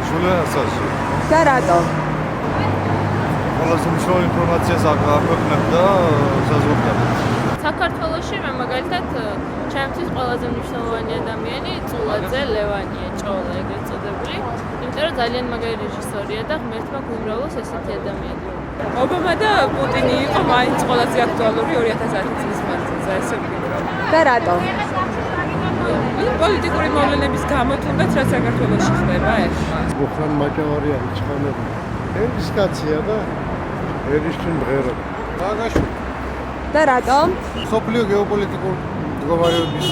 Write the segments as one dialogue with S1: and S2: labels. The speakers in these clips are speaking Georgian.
S1: Julian Assange.
S2: და რატომ?
S1: ყველაზე მნიშვნელოვანი ინფორმაციას აქვეყნებდა საზოგადოებაში.
S3: საქართველოში მე მაგალითად ჩემთვის ყველაზე მნიშვნელოვანი ადამიანი წულაძე ლევანია ჭოლა ეგრეთ წოდებული, იმიტომ რომ ძალიან მაგარი რეჟისორია და ღმერთმა გვიმრავლოს ესეთი ადამიანი.
S4: ობამა და პუტინი იყო მაინც ყველაზე აქტუალური 2010 წლის მანძილზე, ესე ვფიქრობ.
S2: და რატომ?
S4: პოლიტიკური მოვლენების გამო თუნდაც რაც საქართველოში ხდება ეხლა.
S5: უხან მაჭავარიანი ჭამები. ემისკაცია და ერიშჩინ მღერობა.
S1: სააკაშვილი
S2: და რატომ?
S1: სოფლიო გეოპოლიტიკურ მდგომარეობის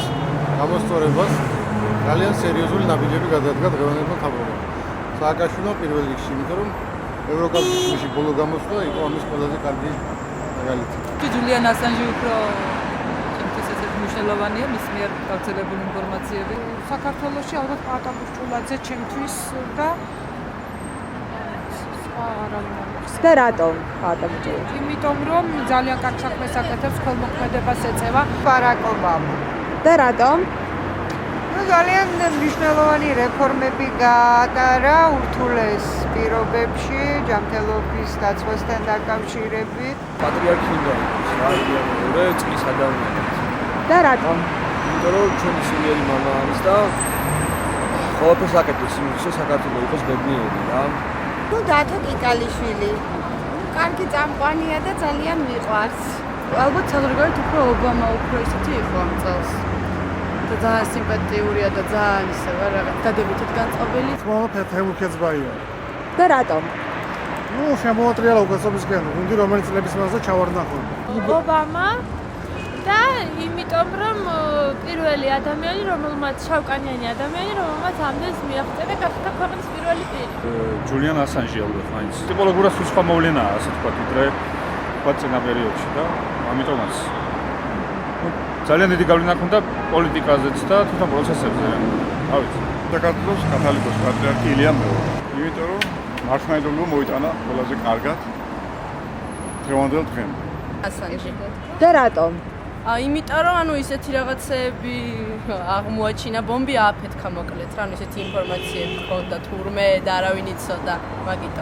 S1: გამოსწორებას ძალიან სერიოზული ნაბიჯები გადადგა დღევანდელმა მთავრობამ. სააკაშვილმა პირველ რიგში, იმიტომ რომ ევროკავშირში ბოლო გამოსვლა იყო ამის ყველაზე კარგი მაგალითი.
S4: ჯულიან ასანჟი უფრო ჩემთვის ესეთი მნიშვნელოვანია მის მიერ გავრცელებული ინფორმაციები.
S6: საქართველოში ალბათ პატაპუს ჭულაძე ჩემთვის და სხვა არავინ არ მაქვს.
S2: და რატომ პატაპუჭი?
S6: იმიტომ რომ ძალიან კარგ საქმეს აკეთებს, ქველმოქმედებას ეწევა ბარაკ ობამა.
S2: და რატომ?
S7: ძალიან მნიშვნელოვანი რეფორმები გაატარა ურთულეს პირობებში, ჯანმრთელობის დაცვასთან დაკავშირებით.
S8: პატრიარქი უნდა იყოს რა იდეალურე წყლის ადამიანი.
S2: და რატომ?
S8: იმიტომ რომ ჩვენი სულიერი მამა არის და ყველაფერს აკეთებს იმისთვის, რომ საქართველო იყოს ბედნიერი რა.
S7: ნუ დათო კიკალიშვილი. კარგი წამყვანია და ძალიან მიყვარს.
S9: ალბათ საზოგადოებრივ უფრო ობამა უფრო ისეთი იყო ამ წელს. და ძალიან სიმპათიურია და ძალიან ისე რაღაც დადებითად განწყობილი.
S5: თვალა ფეთემუქეცბაია.
S2: და რატომ?
S5: ნუ შემოატრიალა უკაცობისკენ, გუნდი რომელიც წლების მანძილზე ჩავარდნახო.
S3: ობამა და იმიტომ რომ პირველი ადამიანი, რომელმაც შავკანიანი ადამიანი, რომელმაც ამდენს მიაღწია და გახდა ქვეყნის პირველი პირი.
S10: Julian Assange ალბათ მაინც. ტიპოლოგურად სხვა მოვლენაა, ასე თქვა, ვიდრე თქვა წინა პერიოდში და ამიტომაც ძალიან დიდი გავლენა ჰქონდა პოლიტიკაზეც და თვითონ პროცესებზე. რა ვიცი.
S1: საქართველოს კათოლიკოს პატრიარქი ილია მეორე. იმიტომ რომ მართლმადიდებლობა მოიტანა ყველაზე კარგად დღევანდელ დღემდე.
S9: ასანჟი.
S2: და რატომ?
S9: იმიტომ რომ ანუ ისეთი რაღაცები აღმოაჩინა, ბომბი ააფეთქა მოკლედ, რა, ანუ ისეთი ინფორმაციები ჰქონდა თურმე და არავინ იცოდა, მაგიტომ.